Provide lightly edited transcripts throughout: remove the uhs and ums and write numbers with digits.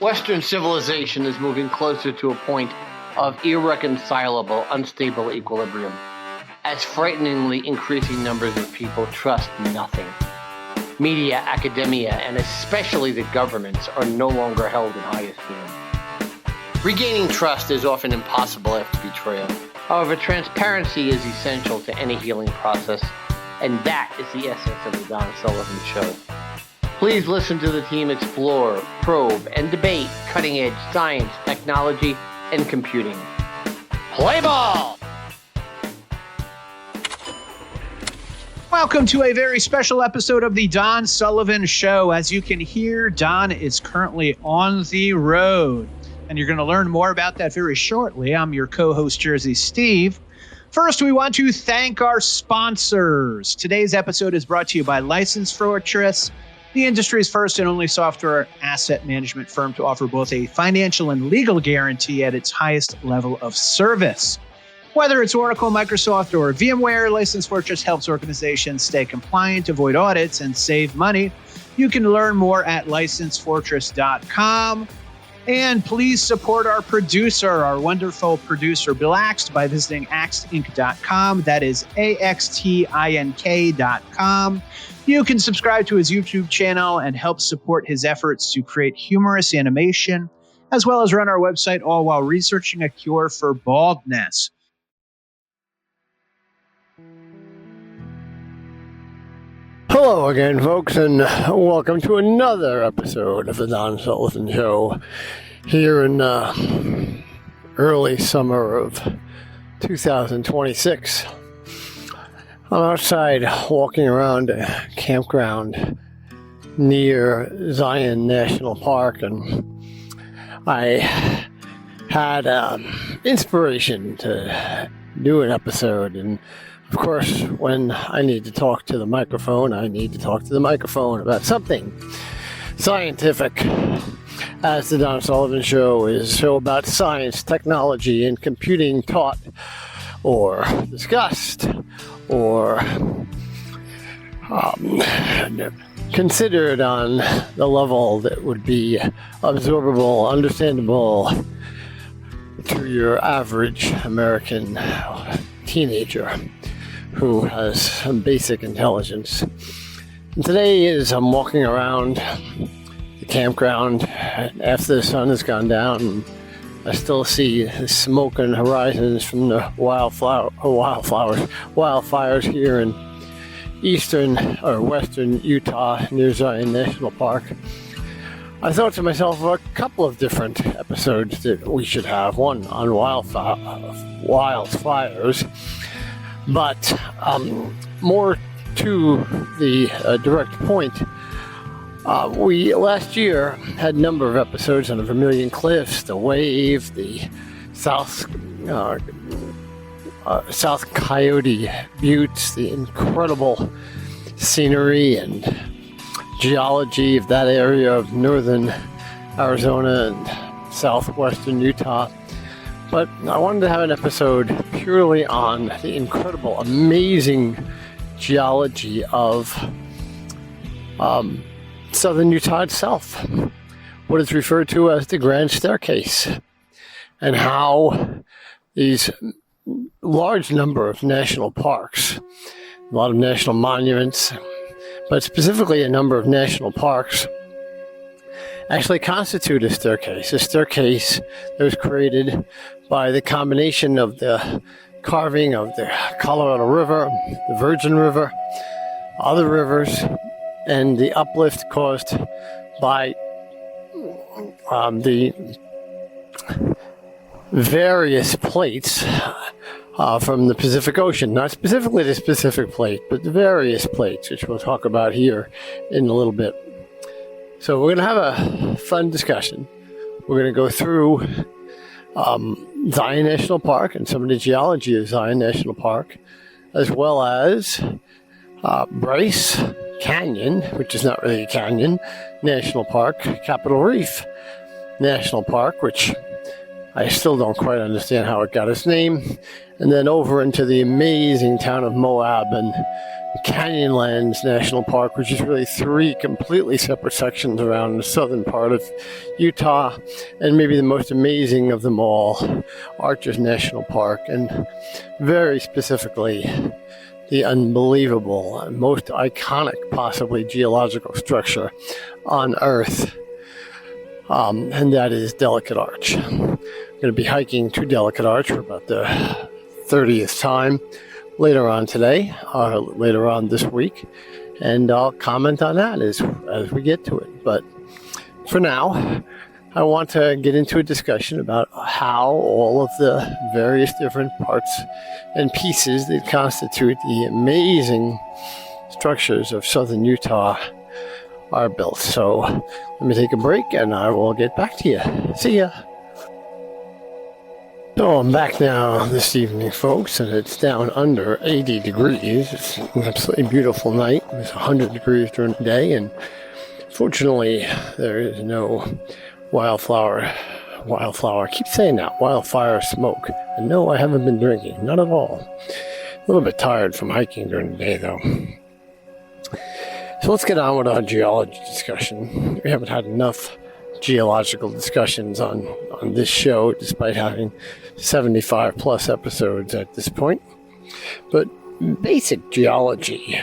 Western civilization is moving closer to a point of irreconcilable, unstable equilibrium, as frighteningly increasing numbers of people trust nothing. Media, academia, and especially the governments are no longer held in high esteem. Regaining trust is often impossible after betrayal. However, transparency is essential to any healing process, and that is the essence of the Don Sullivan Show. Please listen to the team explore, probe, and debate cutting-edge science, technology, and computing. Play ball! Welcome to a very special episode of the Don Sullivan Show. As you can hear, Don is currently on the road, and you're going to learn more about that very shortly. I'm your co-host, Jersey Steve. First, we want to thank our sponsors. Today's episode is brought to you by License Fortress, the industry's first and only software asset management firm to offer both a financial and legal guarantee at its highest level of service. Whether it's Oracle, Microsoft, or VMware, License Fortress helps organizations stay compliant, avoid audits, and save money. You can learn more at licensefortress.com. And please support our producer, our wonderful producer, Bill Axt, by visiting axtinc.com. That is AXTINK.com. You can subscribe to his YouTube channel and help support his efforts to create humorous animation, as well as run our website, all while researching a cure for baldness. Hello again, folks, and welcome to another episode of the Don Sullivan Show here in early summer of 2026. I'm outside walking around a campground near Zion National Park, and I had inspiration to do an episode. And of course, when I need to talk to the microphone, I need to talk to the microphone about something scientific, as the Don Sullivan Show is a show about science, technology, and computing taught or discussed or considered on the level that would be absorbable, understandable to your average American teenager who has some basic intelligence. And today, as I'm walking around the campground after the sun has gone down, and I still see the smoke and horizons from the wildfires here in eastern or western Utah near Zion National Park. I thought to myself a couple of different episodes that we should have. One on wildfires, but more to the direct point. We last year had a number of episodes on the Vermilion Cliffs, the wave, the South Coyote Buttes, the incredible scenery and geology of that area of northern Arizona and southwestern Utah. But I wanted to have an episode purely on the incredible, amazing geology of southern Utah itself, what is referred to as the Grand Staircase, and how these large number of national parks, a lot of national monuments, but specifically a number of national parks, actually constitute a staircase that was created by the combination of the carving of the Colorado River, the Virgin River, other rivers, and the uplift caused by the various plates from the Pacific Ocean. Not specifically the Pacific Plate, but the various plates, which we'll talk about here in a little bit. So we're going to have a fun discussion. We're going to go through Zion National Park and some of the geology of Zion National Park, as well as Bryce Canyon, which is not really a canyon, National Park, Capitol Reef National Park, which I still don't quite understand how it got its name. And then over into the amazing town of Moab and Canyonlands National Park, which is really 3 completely separate sections around the southern part of Utah, and maybe the most amazing of them all, Arches National Park, and very specifically the unbelievable, most iconic, possibly geological structure on Earth, and that is Delicate Arch. I'm going to be hiking to Delicate Arch for about the 30th time later on today, or later on this week, and I'll comment on that as we get to it. But for now, I want to get into a discussion about how all of the various different parts and pieces that constitute the amazing structures of southern Utah are built. So let me take a break and I will get back to you. See ya. So I'm back now this evening, folks, and it's down under 80 degrees. It's an absolutely beautiful night. It was 100 degrees during the day, and fortunately there is no wildflower, I keep saying that, wildfire smoke. And no, I haven't been drinking, not at all. A little bit tired from hiking during the day, though. So let's get on with our geology discussion. We haven't had enough geological discussions on this show, despite having 75 plus episodes at this point. But basic geology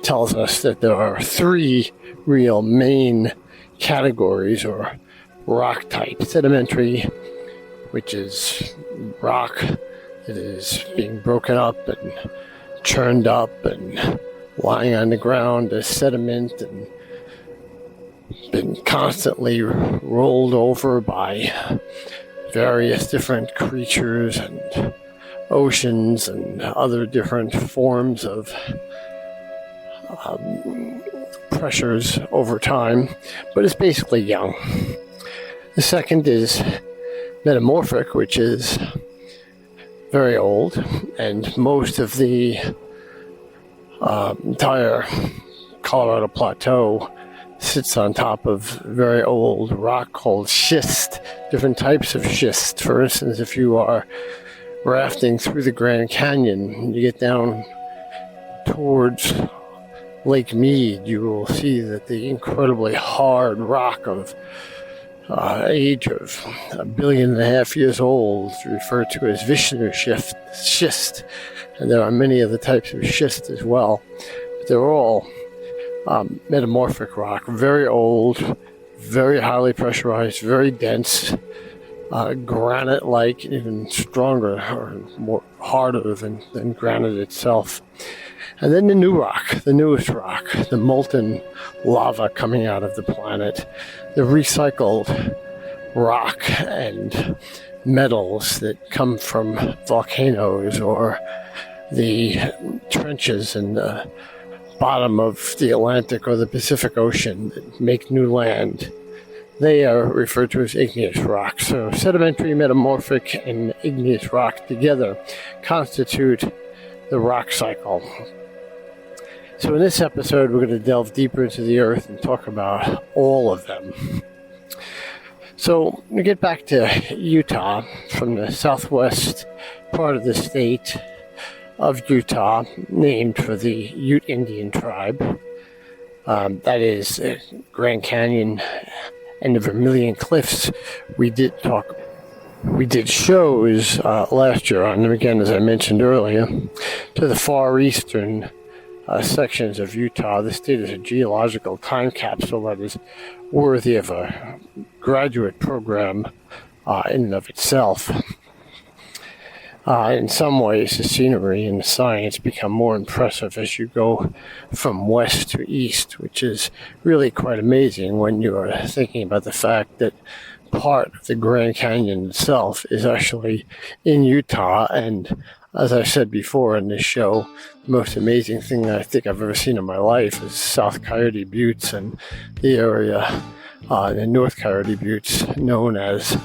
tells us that there are 3 real main categories or rock type: sedimentary, which is rock that is being broken up and churned up and lying on the ground as sediment and been constantly rolled over by various different creatures and oceans and other different forms of pressures over time, but it's basically young. The second is metamorphic, which is very old, and most of the entire Colorado Plateau sits on top of very old rock called schist, different types of schist. For instance, if you are rafting through the Grand Canyon and you get down towards Lake Mead, you will see that the incredibly hard rock of age of 1.5 billion years old is referred to as Vishnu schist, and there are many other types of schist as well, but they're all metamorphic rock, very old, very highly pressurized, very dense, granite-like, even stronger or more harder than granite itself. And then the new rock, the newest rock, the molten lava coming out of the planet, the recycled rock and metals that come from volcanoes or the trenches in the bottom of the Atlantic or the Pacific Ocean that make new land. They are referred to as igneous rock. So sedimentary, metamorphic, and igneous rock together constitute the rock cycle. So in this episode, we're going to delve deeper into the earth and talk about all of them. So we get back to Utah, from the southwest part of the state of Utah, named for the Ute Indian tribe. That is the Grand Canyon and the Vermilion Cliffs. We did shows last year on them, again, as I mentioned earlier, to the far eastern sections of Utah. The state is a geological time capsule that is worthy of a graduate program in and of itself. In some ways, the scenery and the science become more impressive as you go from west to east, which is really quite amazing when you are thinking about the fact that part of the Grand Canyon itself is actually in Utah. And as I said before in this show, the most amazing thing I think I've ever seen in my life is South Coyote Buttes and the area the North Coyote Buttes, known as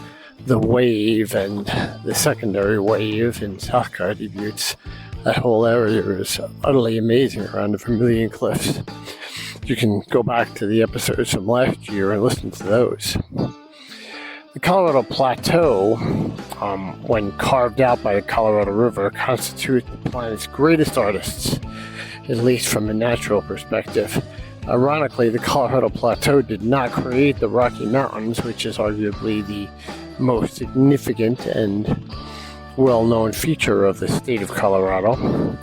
the Wave and the secondary Wave in South Coyote Buttes. That whole area is utterly amazing around the Vermilion Cliffs. You can go back to the episodes from last year and listen to those. The Colorado Plateau, when carved out by the Colorado River, constitutes the planet's greatest artists, at least from a natural perspective. Ironically, the Colorado Plateau did not create the Rocky Mountains, which is arguably the most significant and well-known feature of the state of Colorado.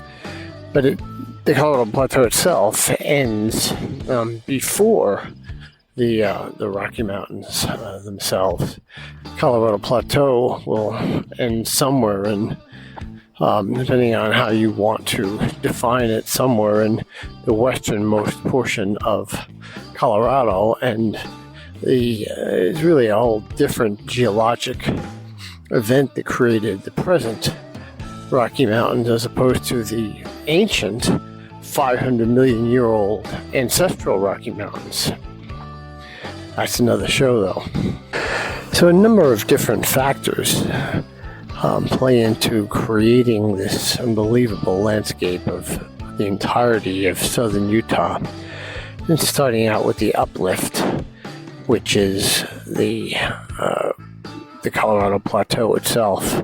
But the Colorado Plateau itself ends before the Rocky Mountains themselves. Colorado Plateau will end somewhere in, depending on how you want to define it, somewhere in the westernmost portion of Colorado, and it's really a whole different geologic event that created the present Rocky Mountains as opposed to the ancient 500 million year old ancestral Rocky Mountains. That's another show, though. So a number of different factors play into creating this unbelievable landscape of the entirety of southern Utah. And starting out with the uplift, which is the Colorado Plateau itself.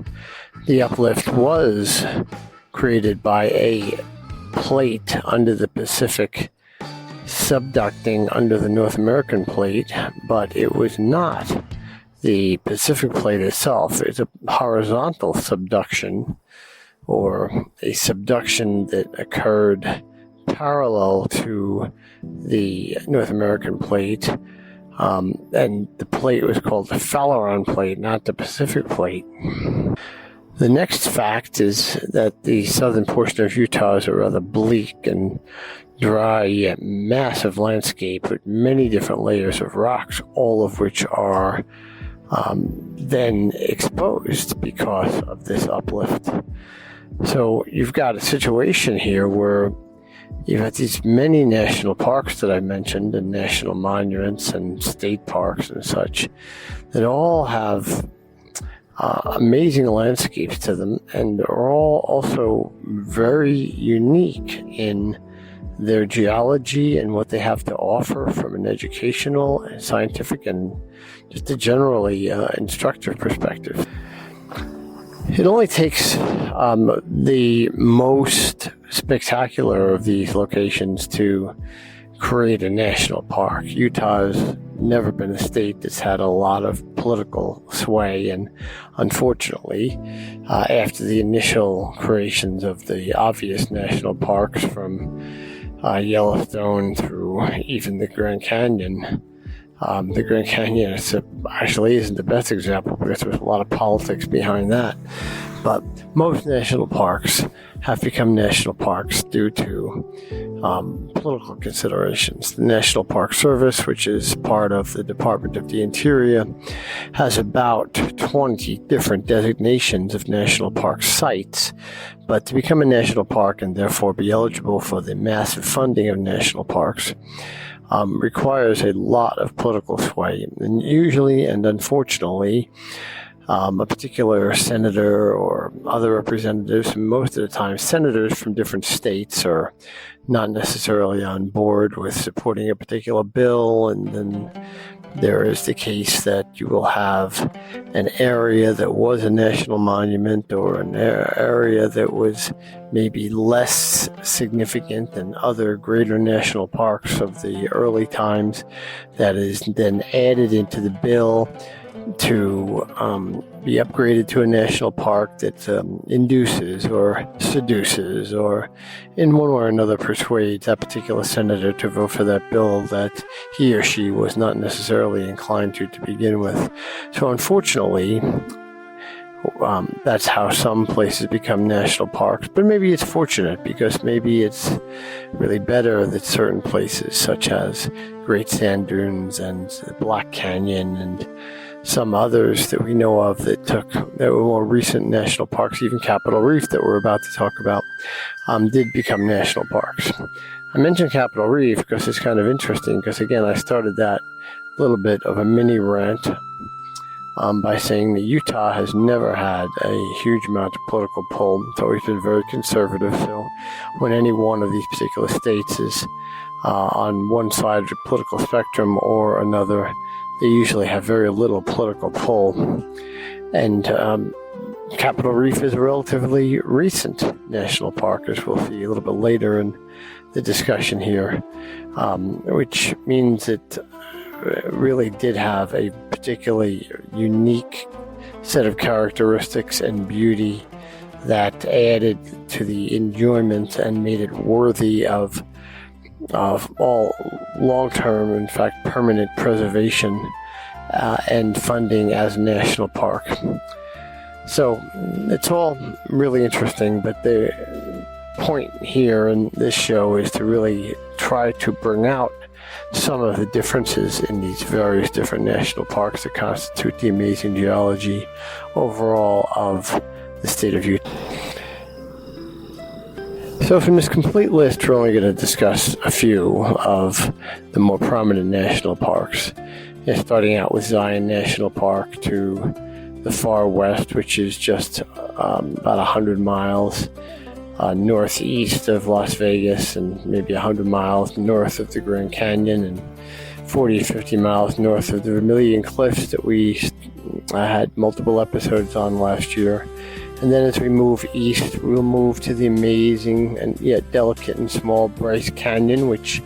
The uplift was created by a plate under the Pacific subducting under the North American plate, but it was not the Pacific plate itself. It's a horizontal subduction, or a subduction that occurred parallel to the North American plate, and the plate was called the Phaleron plate, not the Pacific plate. The next fact is that the southern portion of Utah is a rather bleak and dry yet massive landscape with many different layers of rocks, all of which are then exposed because of this uplift. So you've got a situation here where you've got these many national parks that I mentioned, and national monuments and state parks and such, that all have amazing landscapes to them, and are all also very unique in their geology and what they have to offer from an educational, scientific, and just a generally instructive perspective. It only takes the most spectacular of these locations to create a national park. Utah has never been a state that's had a lot of political sway, and unfortunately, after the initial creations of the obvious national parks from Yellowstone through even the Grand Canyon, the Grand Canyon actually isn't the best example because there's a lot of politics behind that. But most national parks have become national parks due to political considerations. The National Park Service, which is part of the Department of the Interior, has about 20 different designations of national park sites. But to become a national park and therefore be eligible for the massive funding of national parks requires a lot of political sway. And usually, and unfortunately, a particular senator or other representatives, most of the time senators from different states, are not necessarily on board with supporting a particular bill, and then there is the case that you will have an area that was a national monument or an area that was maybe less significant than other greater national parks of the early times that is then added into the bill to be upgraded to a national park that induces or seduces or in one way or another persuades that particular senator to vote for that bill that he or she was not necessarily inclined to begin with. So unfortunately, that's how some places become national parks. But maybe it's fortunate, because maybe it's really better that certain places such as Great Sand Dunes and the Black Canyon and some others that we know of that were more recent national parks, even Capitol Reef that we're about to talk about, did become national parks. I mentioned Capitol Reef because it's kind of interesting, because again, I started that little bit of a mini rant by saying that Utah has never had a huge amount of political pull. It's always been very conservative. So when any one of these particular states is on one side of the political spectrum or another, they usually have very little political pull. And Capitol Reef is a relatively recent national park, as we'll see a little bit later in the discussion here, which means it really did have a particularly unique set of characteristics and beauty that added to the enjoyment and made it worthy of all long-term, in fact permanent preservation and funding as a national park. So it's all really interesting, but the point here in this show is to really try to bring out some of the differences in these various different national parks that constitute the amazing geology overall of the state of Utah. So from this complete list, we're only going to discuss a few of the more prominent national parks. Starting out with Zion National Park to the far west, which is just about 100 miles northeast of Las Vegas and maybe 100 miles north of the Grand Canyon and 40 to 50 miles north of the Vermilion Cliffs that we had multiple episodes on last year. And then as we move east, we'll move to the amazing and yet delicate and small Bryce Canyon, which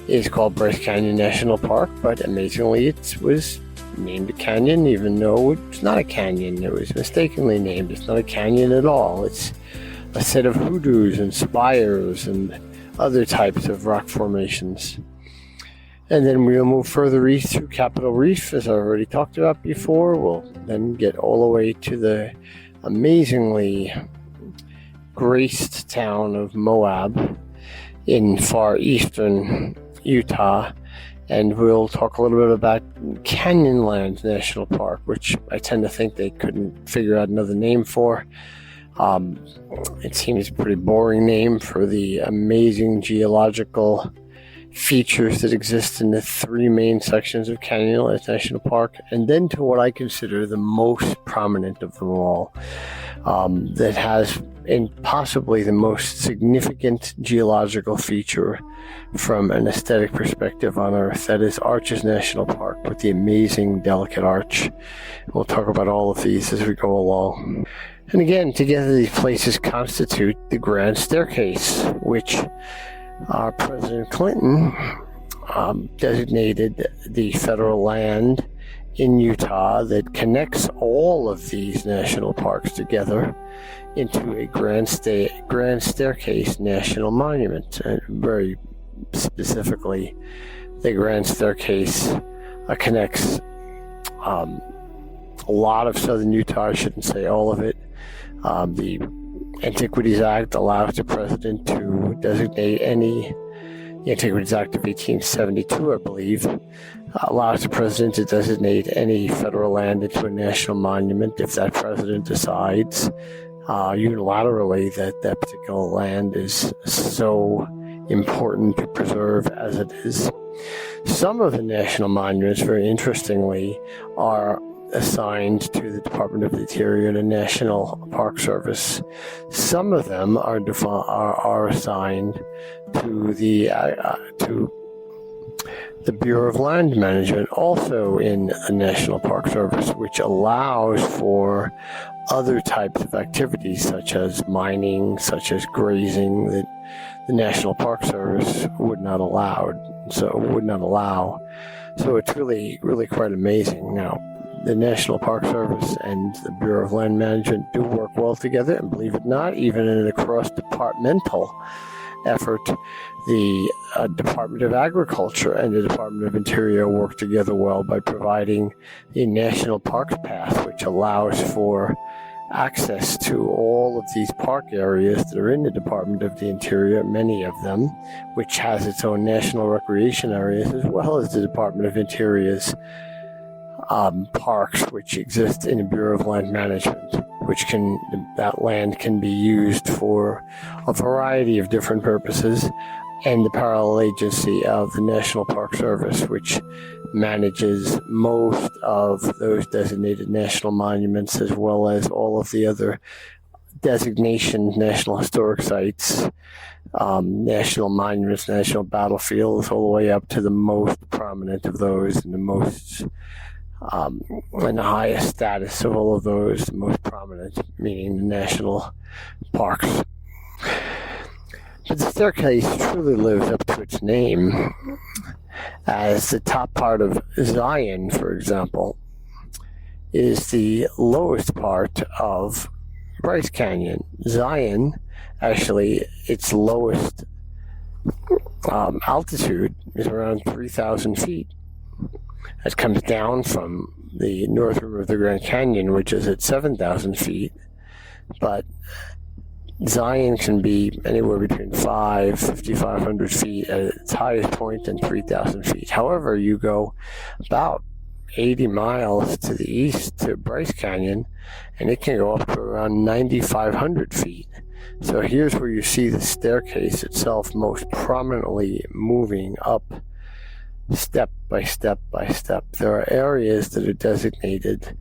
is called Bryce Canyon National Park, but amazingly it was named a canyon even though it's not a canyon. It was mistakenly named. It's not a canyon at all. It's a set of hoodoos and spires and other types of rock formations. And then we'll move further east through Capitol Reef, as I already talked about before. We'll then get all the way to the amazingly graced town of Moab in far eastern Utah, and we'll talk a little bit about Canyonlands National Park, which I tend to think they couldn't figure out another name for. It seems a pretty boring name for the amazing geological features that exist in the three main sections of Canyonlands National Park, and then to what I consider the most prominent of them all, that has possibly the most significant geological feature from an aesthetic perspective on Earth. That is Arches National Park with the amazing delicate arch. We'll talk about all of these as we go along. And again, together these places constitute the Grand Staircase, which President Clinton designated the federal land in Utah that connects all of these national parks together into a Grand Staircase National Monument. And very specifically, the Grand Staircase connects a lot of southern Utah. I shouldn't say all of it. The Antiquities Act allows the president to designate the Antiquities Act of 1872, I believe, allows the president to designate any federal land into a national monument if that president decides unilaterally that that particular land is so important to preserve as it is. Some of the national monuments, very interestingly, are assigned to the Department of the Interior and the National Park Service. Some of them are assigned to the Bureau of Land Management, also in the National Park Service, which allows for other types of activities such as mining, such as grazing, that the National Park Service would not allow. So it's really, really quite amazing. Now, the National Park Service and the Bureau of Land Management do work well together, and believe it or not, even in a cross-departmental effort, the Department of Agriculture and the Department of Interior work together well by providing the National Parks Path, which allows for access to all of these park areas that are in the Department of the Interior, many of them, which has its own national recreation areas, as well as the Department of Interior's parks, which exist in the Bureau of Land Management, that land can be used for a variety of different purposes, and the parallel agency of the National Park Service, which manages most of those designated national monuments, as well as all of the other designations, national historic sites national monuments, national battlefields, all the way up to the most prominent of those and the most and the highest status of all of those, the most prominent, meaning the national parks. But the staircase truly lives up to its name, as the top part of Zion, for example, is the lowest part of Bryce Canyon. Zion, actually, its lowest altitude is around 3,000 feet. That comes down from the north rim of the Grand Canyon, which is at 7,000 feet. But Zion can be anywhere between 5,500 feet at its highest point and 3,000 feet. However, you go about 80 miles to the east to Bryce Canyon, and it can go up to around 9,500 feet. So here's where you see the staircase itself most prominently moving up step by step by step. There are areas that are designated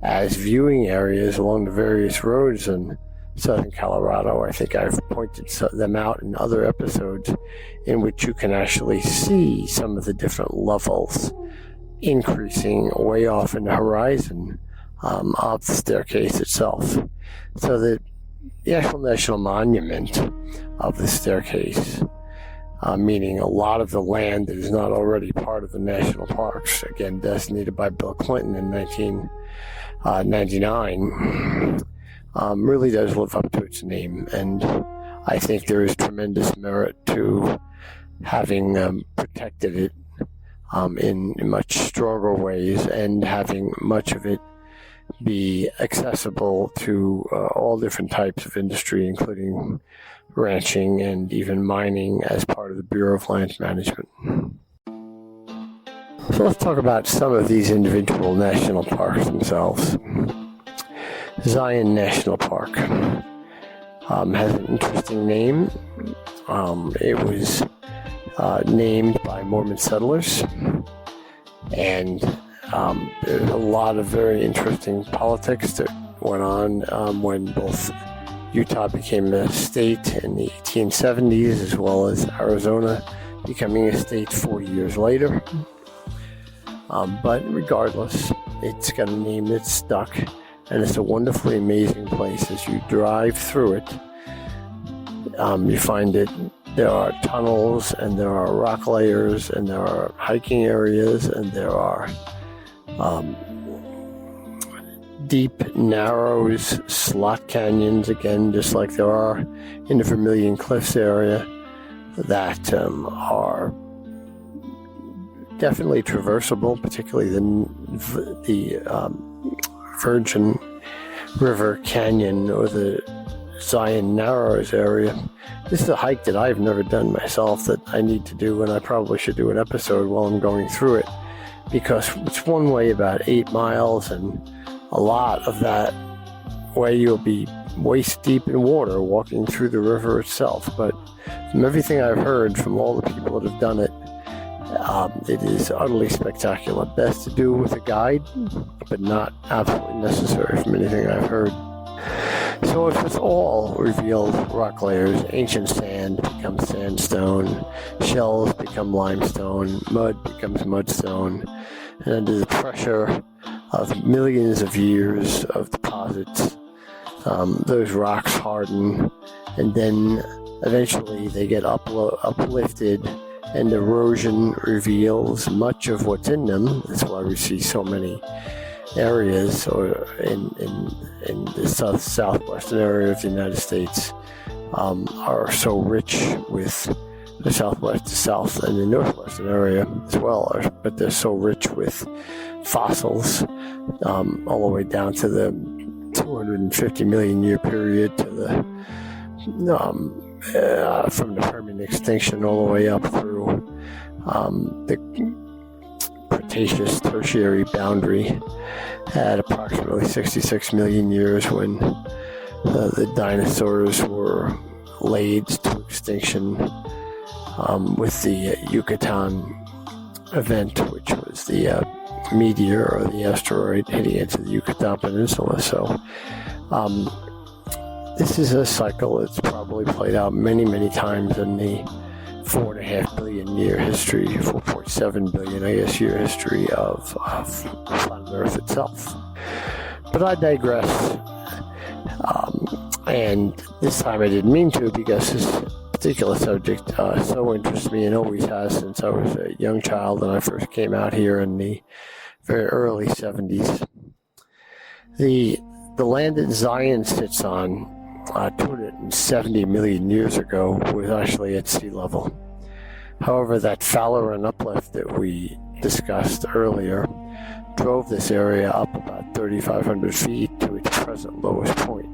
as viewing areas along the various roads in southern Colorado. I think I've pointed them out in other episodes, in which you can actually see some of the different levels increasing way off in the horizon of the staircase itself. So the actual national monument of the staircase, meaning a lot of the land that is not already part of the national parks, again designated by Bill Clinton in 1999, really does live up to its name. And I think there is tremendous merit to having protected it in much stronger ways, and having much of it be accessible to all different types of industry, including ranching and even mining as part of the Bureau of Land Management. So let's talk about some of these individual national parks themselves. Zion National Park has an interesting name. It was named by Mormon settlers, and there's a lot of very interesting politics that went on when both Utah became a state in the 1870s, as well as Arizona becoming a state 4 years later. But regardless, it's got a name that's stuck, and it's a wonderfully amazing place. As you drive through it, you find it. There are tunnels, and there are rock layers, and there are hiking areas, and there are deep narrows, slot canyons, again, just like there are in the Vermilion Cliffs area, that are definitely traversable, particularly the Virgin River Canyon or the Zion Narrows area. This is a hike that I've never done myself that I need to do, and I probably should do an episode while I'm going through it, because it's one way about 8 miles, and a lot of that way you'll be waist deep in water walking through the river itself. But from everything I've heard from all the people that have done it, it is utterly spectacular. Best to do with a guide, but not absolutely necessary from anything I've heard. So if with all revealed rock layers, ancient sand becomes sandstone, shells become limestone, mud becomes mudstone, and under the pressure of millions of years of deposits, those rocks harden, and then eventually they get uplifted, and erosion reveals much of what's in them. That's why we see so many areas, or in the southwestern area of the United States, are so rich with the southwest, the south, and the northwestern area as well, but they're so rich with fossils, all the way down to the 250 million year period to the from the Permian extinction all the way up through the Cretaceous Tertiary boundary at approximately 66 million years, when the dinosaurs were laid to extinction with the Yucatan event, which was the meteor or the asteroid hitting into the Yucatan Peninsula. So this is a cycle that's probably played out many, many times in the 4.5 billion year history, 4.7 billion, I guess, year history of planet Earth itself. But I digress. And this time I didn't mean to, because this particular subject so interests me and always has since I was a young child and I first came out here in the very early 70s. The land that Zion sits on 270 million years ago was actually at sea level. However, that Fallon uplift that we discussed earlier drove this area up about 3,500 feet to its present lowest point,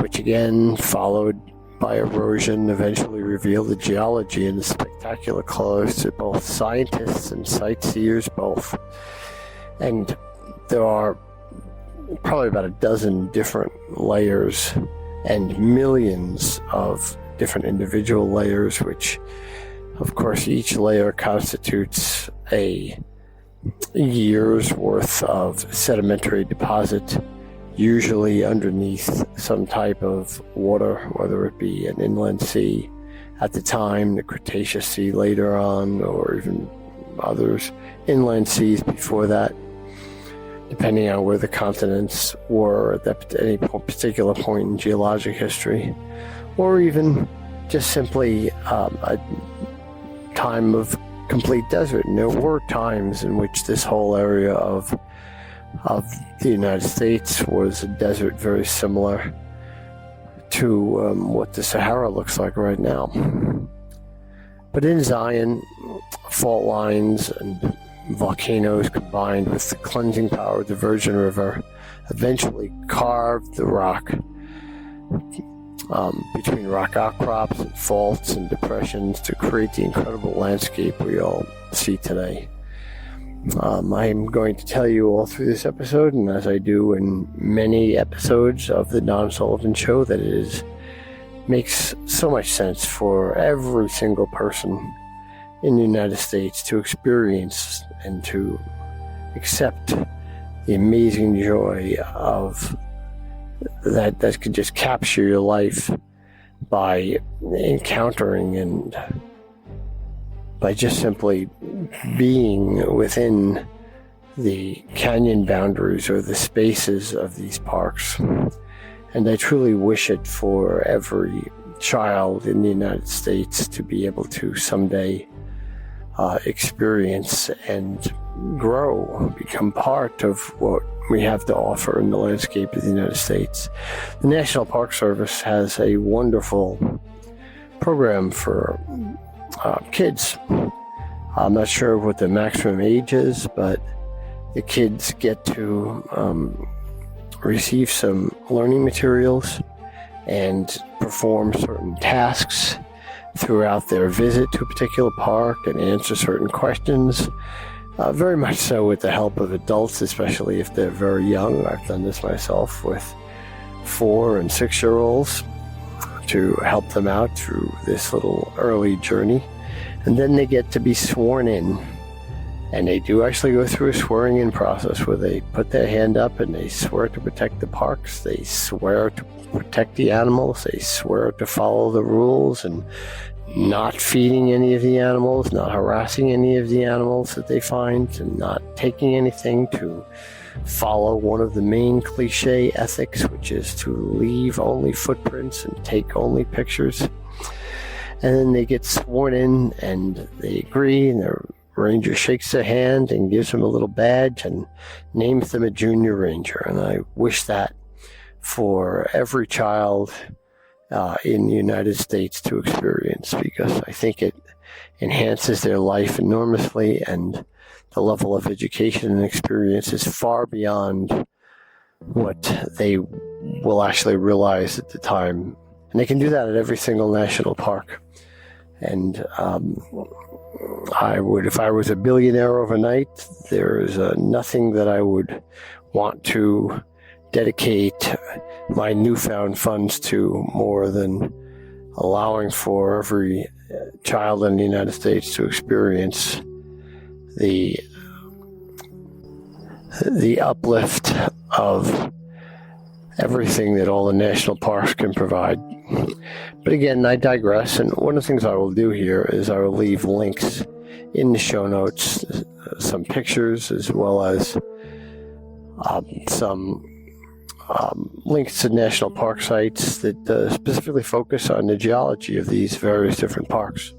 which again, followed by erosion, eventually revealed the geology in the spectacular colors to both scientists and sightseers both. And there are probably about a dozen different layers and millions of different individual layers, which of course each layer constitutes a year's worth of sedimentary deposit, usually underneath some type of water, whether it be an inland sea at the time, the Cretaceous Sea later on, or even others, inland seas before that, depending on where the continents were at any particular point in geologic history, or even just simply a time of complete desert. And there were times in which this whole area of the United States was a desert very similar to what the Sahara looks like right now. But in Zion, fault lines and volcanoes combined with the cleansing power of the Virgin River eventually carved the rock between rock outcrops and faults and depressions to create the incredible landscape we all see today. I'm going to tell you all through this episode, and as I do in many episodes of the Don Sullivan Show, that it makes so much sense for every single person in the United States to experience and to accept the amazing joy of that can just capture your life by encountering and by just simply being within the canyon boundaries or the spaces of these parks. And I truly wish it for every child in the United States to be able to someday experience and grow, become part of what we have to offer in the landscape of the United States. The National Park Service has a wonderful program for kids. I'm not sure what the maximum age is, but the kids get to receive some learning materials and perform certain tasks throughout their visit to a particular park and answer certain questions, very much so with the help of adults, especially if they're very young. I've done this myself with 4 and 6-year-olds to help them out through this little early journey. And then they get to be sworn in. And they do actually go through a swearing in process where they put their hand up and they swear to protect the parks, they swear to protect the animals, they swear to follow the rules and not feeding any of the animals, not harassing any of the animals that they find, and not taking anything, to follow one of the main cliche ethics, which is to leave only footprints and take only pictures. And then they get sworn in and they agree, and their ranger shakes their hand and gives them a little badge and names them a junior ranger. And I wish that for every child in the United States to experience, because I think it enhances their life enormously, and the level of education and experience is far beyond what they will actually realize at the time. And they can do that at every single national park. And I would, if I was a billionaire overnight, there is nothing that I would want to dedicate my newfound funds to more than allowing for every child in the United States to experience the uplift of everything that all the national parks can provide. But again, I digress, and one of the things I will do here is I will leave links in the show notes, some pictures, as well as some links to national park sites that specifically focus on the geology of these various different parks.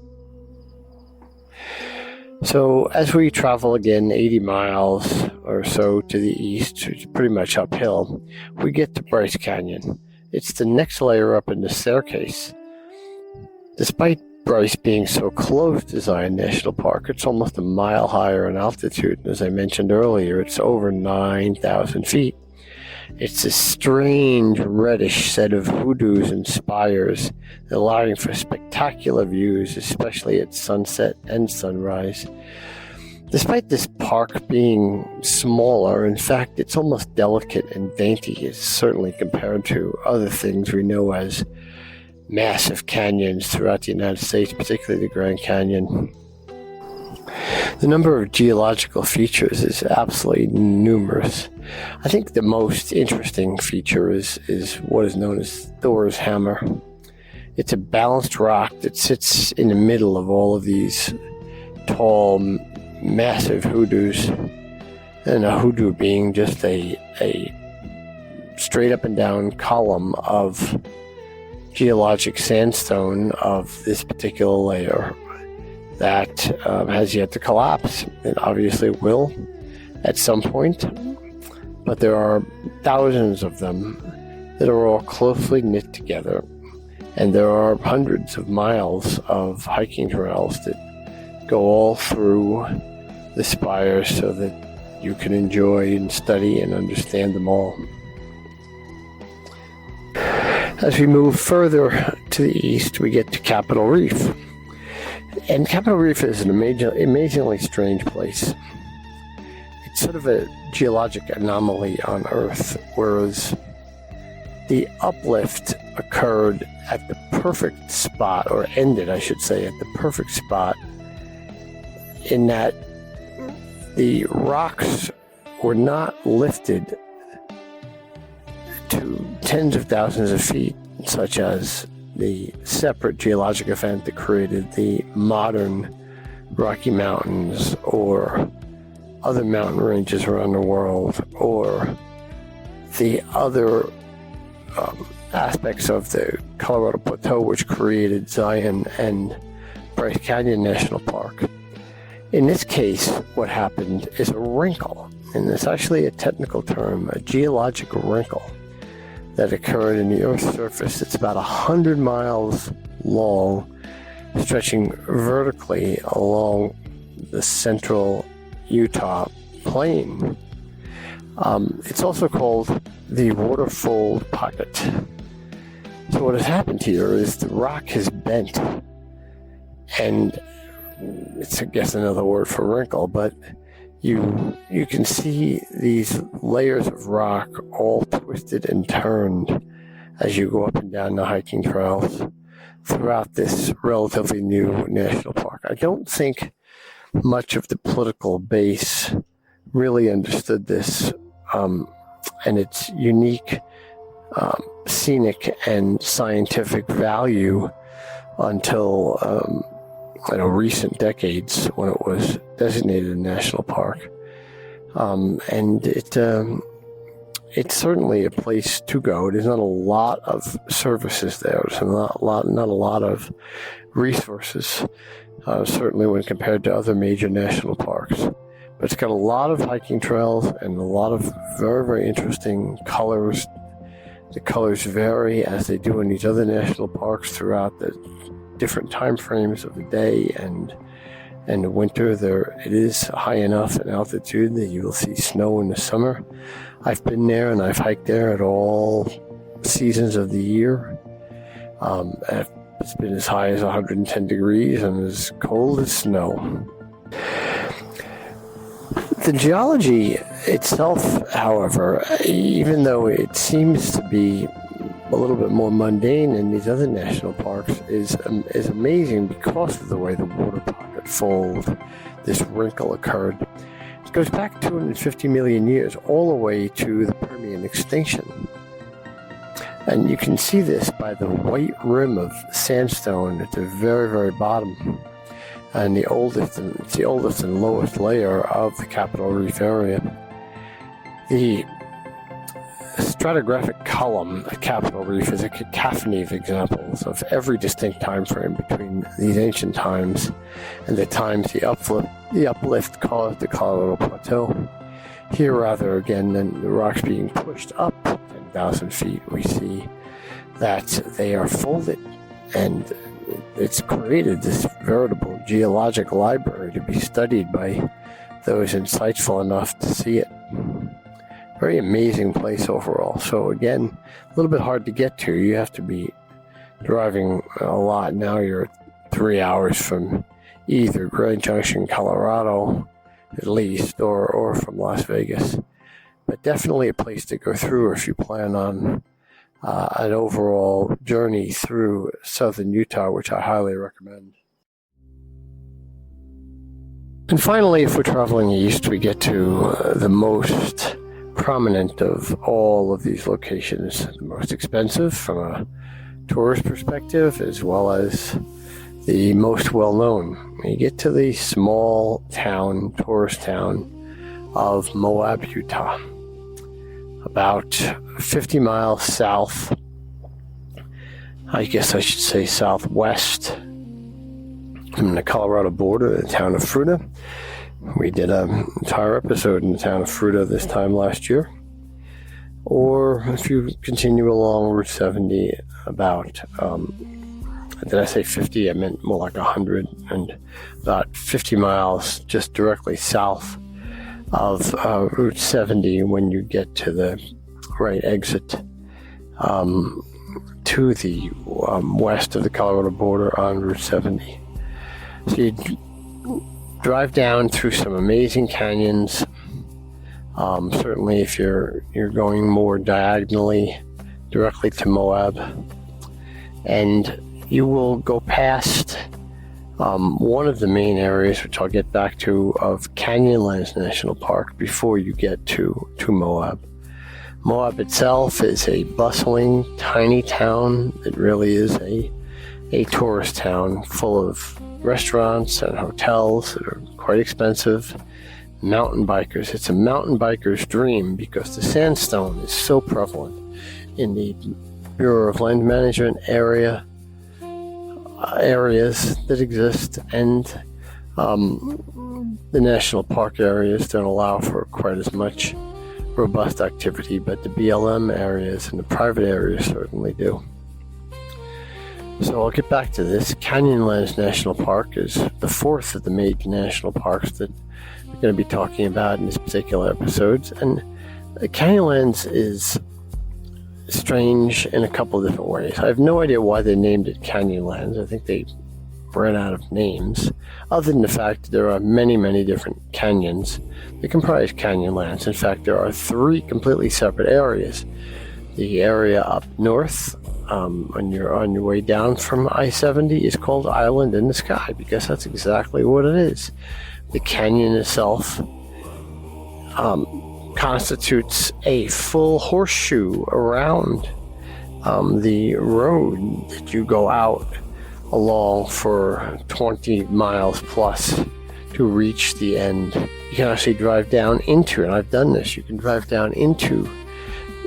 So as we travel again 80 miles or so to the east, it's pretty much uphill, we get to Bryce Canyon. It's the next layer up in the staircase. Despite Bryce being so close to Zion National Park, it's almost a mile higher in altitude. As I mentioned earlier, it's over 9,000 feet. It's a strange reddish set of hoodoos and spires, allowing for spectacular views, especially at sunset and sunrise. Despite this park being smaller, in fact, it's almost delicate and dainty, certainly compared to other things we know as massive canyons throughout the United States, particularly the Grand Canyon. The number of geological features is absolutely numerous. I think the most interesting feature is what is known as Thor's Hammer. It's a balanced rock that sits in the middle of all of these tall, massive hoodoos, and a hoodoo being just a straight up and down column of geologic sandstone of this particular layer that has yet to collapse. It obviously will at some point, but there are thousands of them that are all closely knit together, and there are hundreds of miles of hiking trails that go all through the spires so that you can enjoy and study and understand them all. As we move further to the east, we get to Capitol Reef. And Capitol Reef is an amazingly strange place. It's sort of a geologic anomaly on Earth, whereas the uplift occurred at the perfect spot, or ended, I should say, at the perfect spot, in that the rocks were not lifted to tens of thousands of feet, such as the separate geologic event that created the modern Rocky Mountains or other mountain ranges around the world, or the other aspects of the Colorado Plateau which created Zion and Bryce Canyon National Park. In this case, what happened is a wrinkle, and it's actually a technical term, a geologic wrinkle, that occurred in the Earth's surface. It's about 100 miles long, stretching vertically along the central Utah plain. It's also called the Waterfold Pocket. So what has happened here is the rock has bent, and it's, I guess, another word for wrinkle, but you can see these layers of rock all twisted and turned as you go up and down the hiking trails throughout this relatively new national park. I don't think much of the political base really understood this and its unique scenic and scientific value until recent decades, when it was designated a national park. And it's certainly a place to go. There's not a lot of services there. There's not a lot of resources, certainly when compared to other major national parks. But it's got a lot of hiking trails and a lot of very, very interesting colors. The colors vary, as they do in these other national parks, throughout the different time frames of the day and the winter. It is high enough in altitude that you will see snow in the summer. I've been there and I've hiked there at all seasons of the year. It's been as high as 110 degrees and as cold as snow. The geology itself, however, even though it seems to be a little bit more mundane in these other national parks, is amazing because of the way the water pocket fold, this wrinkle, occurred. It goes back 250 million years, all the way to the Permian extinction. And you can see this by the white rim of sandstone at the very, very bottom. And it's the oldest and lowest layer of the Capitol Reef area. The stratigraphic column at Capitol Reef is a cacophony of examples of every distinct time frame between these ancient times and the times the uplift caused the Colorado Plateau. Here, rather again than the rocks being pushed up 10,000 feet, we see that they are folded, and it's created this veritable geologic library to be studied by those insightful enough to see it. Very amazing place overall. So again, a little bit hard to get to. You have to be driving a lot. Now you're 3 hours from either Grand Junction, Colorado, at least, or from Las Vegas. But definitely a place to go through if you plan on an overall journey through southern Utah, which I highly recommend. And finally, if we're traveling east, we get to the most prominent of all of these locations, the most expensive from a tourist perspective, as well as the most well-known. You get to the small town, tourist town of Moab, Utah, about 50 miles south, I guess I should say southwest from the Colorado border, the town of Fruita. We did an entire episode in the town of Fruita this time last year. Or if you continue along Route 70, about, did I say 50? I meant more like 100, and about 50 miles just directly south of Route 70 when you get to the right exit to the west of the Colorado border on Route 70. So you drive down through some amazing canyons. Certainly if you're going more diagonally directly to Moab, and you will go past one of the main areas, which I'll get back to, of Canyonlands National Park before you get to Moab. Moab itself is a bustling, tiny town. It really is a tourist town full of restaurants and hotels that are quite expensive. Mountain bikers. It's a mountain biker's dream because the sandstone is so prevalent in the Bureau of Land Management areas that exist, and the national park areas don't allow for quite as much robust activity, but the BLM areas and the private areas certainly do. So I'll get back to this. Canyonlands National Park is the fourth of the major national parks that we're going to be talking about in this particular episode. And Canyonlands is strange in a couple of different ways. I have no idea why they named it Canyonlands. I think they ran out of names, other than the fact that there are many, many different canyons that comprise Canyonlands. In fact, there are three completely separate areas. The area up north, when you're on your way down from I-70, is called Island in the Sky, because that's exactly what it is. The canyon itself constitutes a full horseshoe around the road that you go out along for 20 miles plus to reach the end. You can actually drive down into, and I've done this, you can drive down into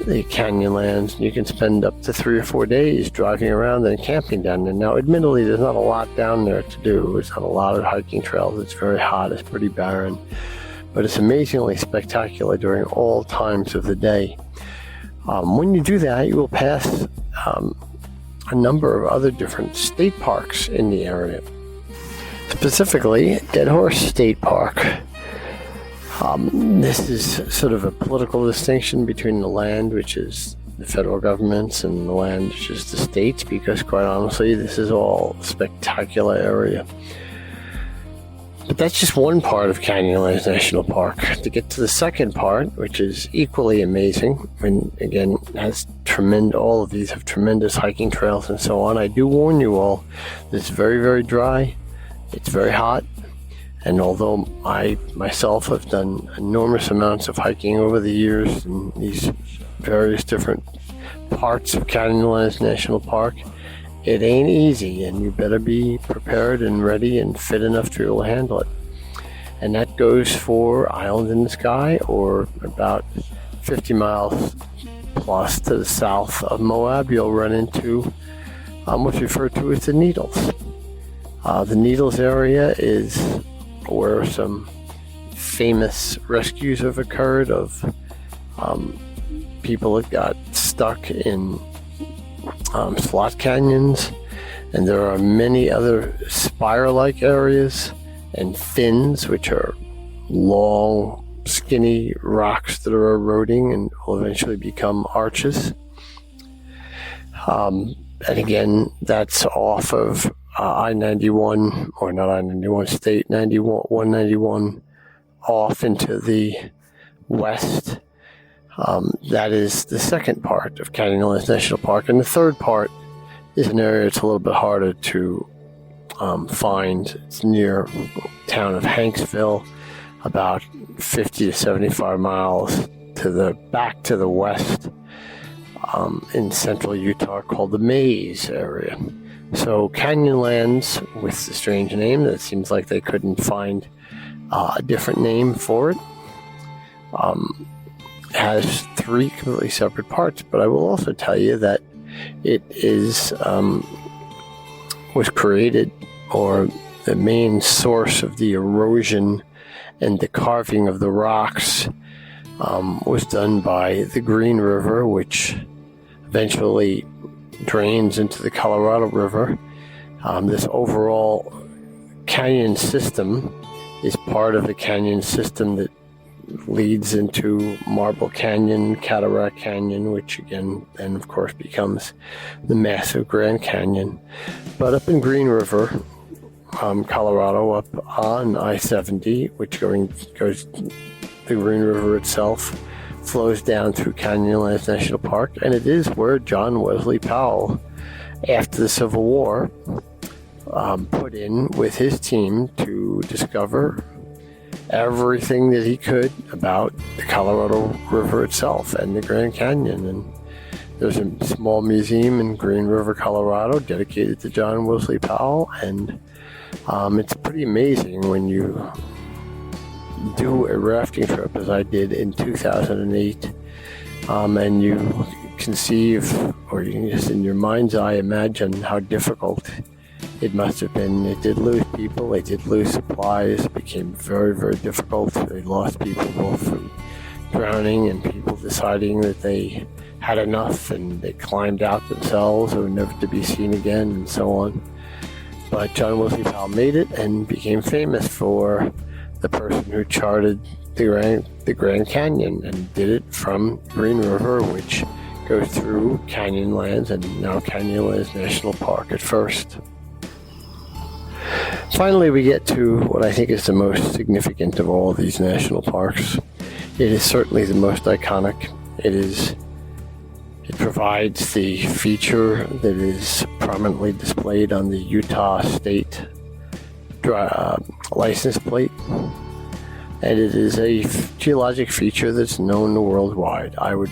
the Canyonlands, and you can spend up to 3 or 4 days driving around and camping down there. Now, admittedly, there's not a lot down there to do. There's not a lot of hiking trails. It's very hot. It's pretty barren. But it's amazingly spectacular during all times of the day. When you do that, you will pass a number of other different state parks in the area. Specifically, Dead Horse State Park. This is sort of a political distinction between the land, which is the federal government's, and the land, which is the state's, because quite honestly, this is all a spectacular area. But that's just one part of Canyonlands National Park. To get to the second part, which is equally amazing, and again, all of these have tremendous hiking trails and so on. I do warn you all, it's very, very dry. It's very hot. And although I myself have done enormous amounts of hiking over the years in these various different parts of Canyonlands National Park, it ain't easy, and you better be prepared and ready and fit enough to be able to handle it. And that goes for Island in the Sky, or about 50 miles plus to the south of Moab. You'll run into what's referred to as the Needles. The Needles area is where some famous rescues have occurred of people that got stuck in slot canyons, and there are many other spire-like areas and fins, which are long, skinny rocks that are eroding and will eventually become arches. And again, that's off of I-91, or not I-91, State 191, off into the west. That is the second part of Canyonlands National Park. And the third part is an area that's a little bit harder to find. It's near the town of Hanksville, about 50 to 75 miles back to the west in central Utah, called the Maze area. So Canyonlands, with the strange name, that seems like they couldn't find a different name for it, has three completely separate parts. But I will also tell you that it was created, or the main source of the erosion and the carving of the rocks was done by the Green River, which eventually drains into the Colorado River. This overall canyon system is part of the canyon system that leads into Marble Canyon, Cataract Canyon, which again then of course becomes the massive Grand Canyon. But up in Green River, Colorado, up on I-70, which goes the Green River itself, flows down through Canyonlands National Park, and it is where John Wesley Powell, after the Civil War, put in with his team to discover everything that he could about the Colorado River itself and the Grand Canyon. And there's a small museum in Green River, Colorado, dedicated to John Wesley Powell, and it's pretty amazing when you do a rafting trip, as I did in 2008, and you conceive, or you can just in your mind's eye imagine how difficult it must have been. It did lose people, they did lose supplies, it became very, very difficult. They lost people both from drowning and people deciding that they had enough and they climbed out themselves or never to be seen again, and so on. But John Wesley Powell made it and became famous for the person who charted the Grand Canyon and did it from Green River, which goes through Canyonlands and now Canyonlands National Park at first. Finally, we get to what I think is the most significant of all of these national parks. It is certainly the most iconic. It provides the feature that is prominently displayed on the Utah State license plate, and it is a geologic feature that's known worldwide. I would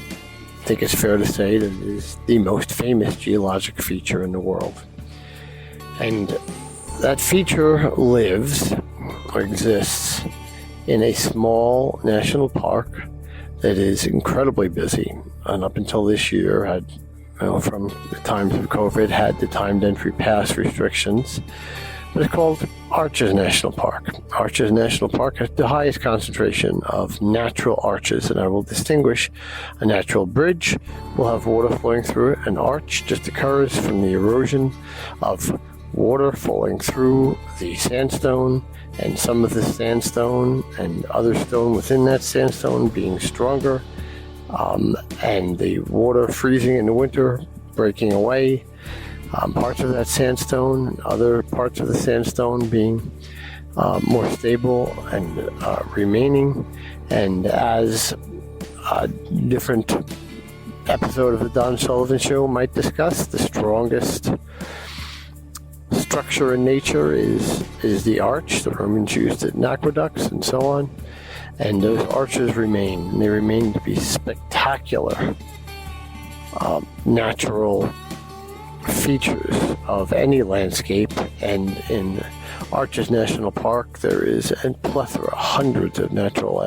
think it's fair to say that it is the most famous geologic feature in the world. And that feature lives or exists in a small national park that is incredibly busy, and up until this year had, from the times of COVID, had the timed entry pass restrictions. But it's called Arches National Park. Arches National Park has the highest concentration of natural arches, and I will distinguish a natural bridge will have water flowing through it. An arch just occurs from the erosion of water falling through the sandstone, and some of the sandstone and other stone within that sandstone being stronger, and the water freezing in the winter, breaking away. Parts of that sandstone and other parts of the sandstone being more stable and remaining. And as a different episode of the Don Sullivan Show might discuss, the strongest structure in nature is the arch. The Romans used it in aqueducts and so on. And those arches remain. And they remain to be spectacular natural features of any landscape, and in Arches National Park there is a plethora, hundreds of natural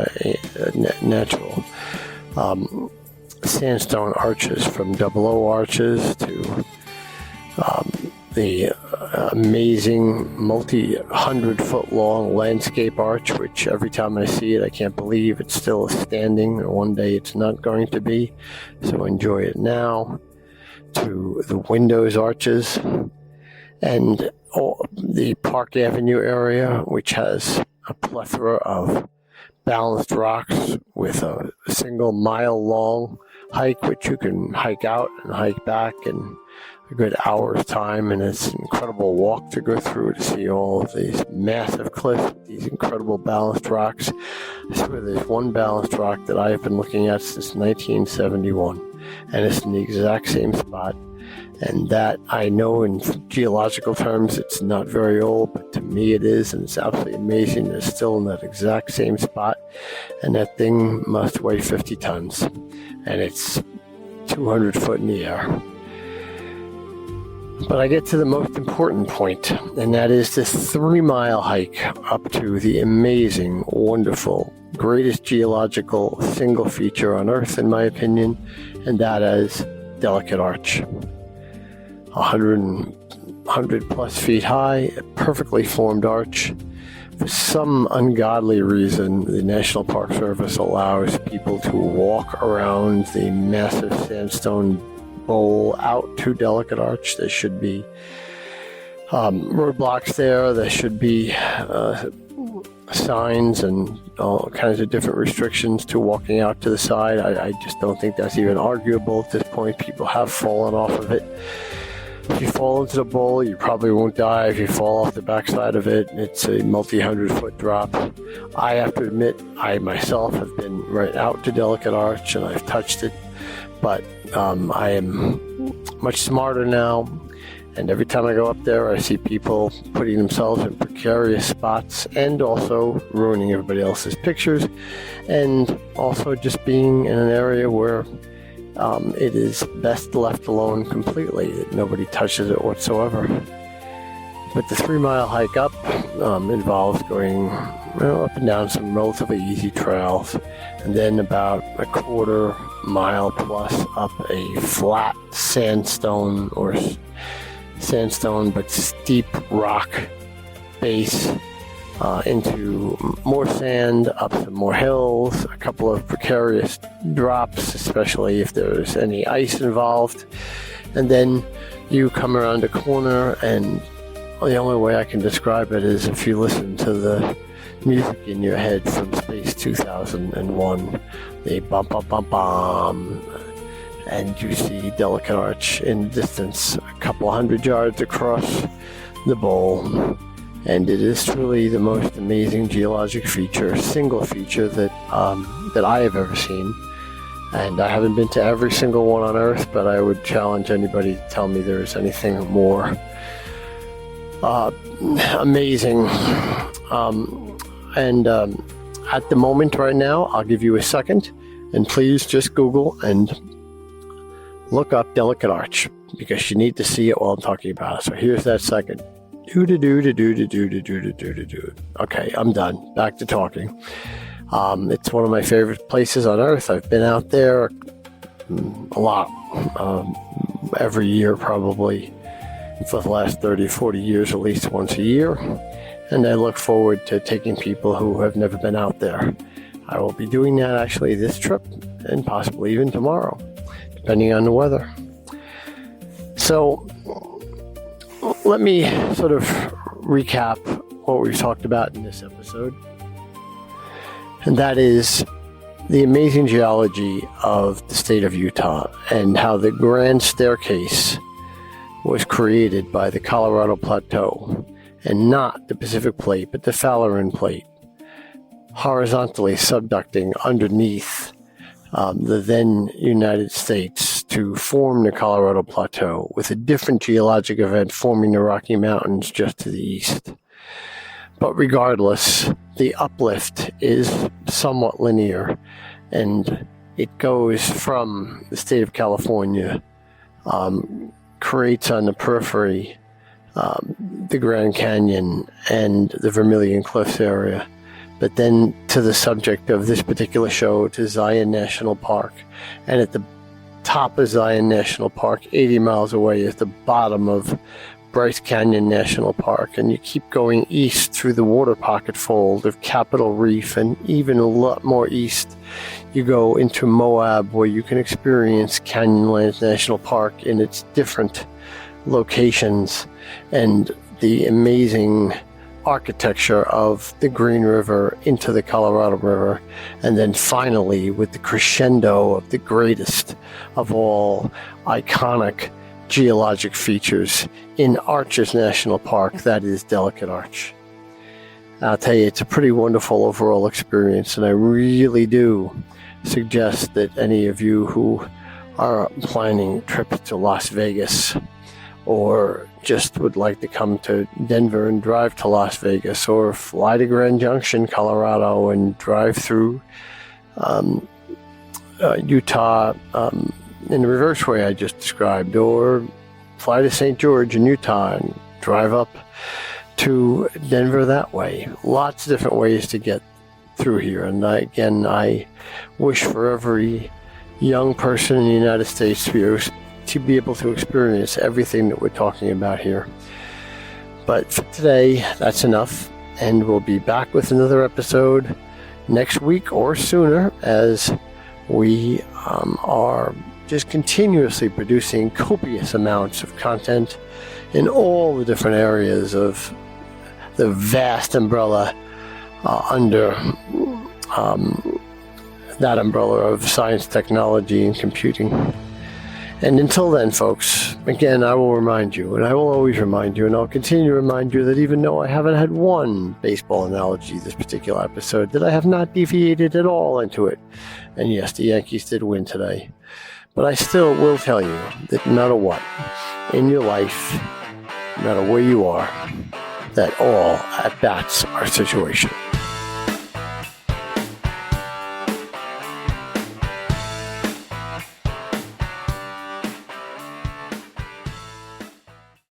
sandstone arches, from double O arches to the amazing multi-100-foot-long landscape arch, which every time I see it I can't believe it's still standing, and one day it's not going to be, so enjoy it now, to the windows arches, and the Park Avenue area, which has a plethora of balanced rocks with a single mile-long hike, which you can hike out and hike back in a good hour's time, and it's an incredible walk to go through to see all of these massive cliffs, these incredible balanced rocks. I swear there's one balanced rock that I have been looking at since 1971, and it's in the exact same spot. And that, I know in geological terms it's not very old, but to me it is, and it's absolutely amazing. It's still in that exact same spot, and that thing must weigh 50 tons, and it's 200 foot in the air. But I get to the most important point, and that is this 3-mile hike up to the amazing, wonderful, greatest geological single feature on Earth, in my opinion, and that is Delicate Arch. 100 plus feet high, a perfectly formed arch. For some ungodly reason, the National Park Service allows people to walk around the massive sandstone bowl out to Delicate Arch. There should be roadblocks there. There should be signs and all kinds of different restrictions to walking out to the side. I just don't think that's even arguable at this point. People have fallen off of it. If you fall into the bowl, you probably won't die. If you fall off the backside of it, it's a multi-100-foot drop. I have to admit, I myself have been right out to Delicate Arch, and I've touched it, but I am much smarter now, and every time I go up there, I see people putting themselves in precarious spots and also ruining everybody else's pictures, and also just being in an area where it is best left alone completely, that nobody touches it whatsoever. But the 3-mile hike up involves going up and down some relatively easy trails, and then about a 1/4 mile plus up a flat sandstone but steep rock base into more sand, up some more hills, a couple of precarious drops, especially if there's any ice involved. And then you come around a corner, and the only way I can describe it is if you listen to the music in your head from Space 2001, the bum bum bum bum, and you see Delicate Arch in the distance, a couple hundred yards across the bowl. And it is truly the most amazing geologic feature, single feature that I have ever seen. And I haven't been to every single one on Earth, but I would challenge anybody to tell me there is anything more amazing. At the moment right now, I'll give you a second, and please just Google and look up Delicate Arch, because you need to see it while I'm talking about it. So here's that second. Okay, I'm done. Back to talking. It's one of my favorite places on Earth. I've been out there a lot, every year probably for the last 30, 40 years, at least once a year. And I look forward to taking people who have never been out there. I will be doing that actually this trip, and possibly even tomorrow, depending on the weather. So let me sort of recap what we've talked about in this episode, and that is the amazing geology of the state of Utah, and how the Grand Staircase was created by the Colorado Plateau, and not the Pacific Plate, but the Falarin Plate, horizontally subducting underneath the then United States to form the Colorado Plateau, with a different geologic event forming the Rocky Mountains just to the east. But regardless, the uplift is somewhat linear, and It goes from the state of California, creates on the periphery the Grand Canyon and the Vermilion Cliffs area, but then to the subject of this particular show, to Zion National Park. And at the top of Zion National Park, 80 miles away, is the bottom of Bryce Canyon National Park, and you keep going east through the water pocket fold of Capitol Reef, and even a lot more east you go into Moab, where you can experience Canyonlands National Park in its different locations and the amazing architecture of the Green River into the Colorado River, and then finally with the crescendo of the greatest of all iconic geologic features in Arches National Park, that is Delicate Arch. I'll tell you, it's a pretty wonderful overall experience, and I really do suggest that any of you who are planning trips to Las Vegas, or just would like to come to Denver and drive to Las Vegas, or fly to Grand Junction, Colorado, and drive through Utah in the reverse way I just described, or fly to St. George in Utah and drive up to Denver that way. Lots of different ways to get through here. And I wish for every young person in the United States to be able to experience everything that we're talking about here. But for today, that's enough, and we'll be back with another episode next week or sooner, as we are just continuously producing copious amounts of content in all the different areas of the vast umbrella under that umbrella of science, technology, and computing. And until then, folks, again, I will remind you, and I will always remind you, and I'll continue to remind you that even though I haven't had one baseball analogy this particular episode, that I have not deviated at all into it. And yes, the Yankees did win today. But I still will tell you that no matter what, in your life, no matter where you are, that all at-bats are situational.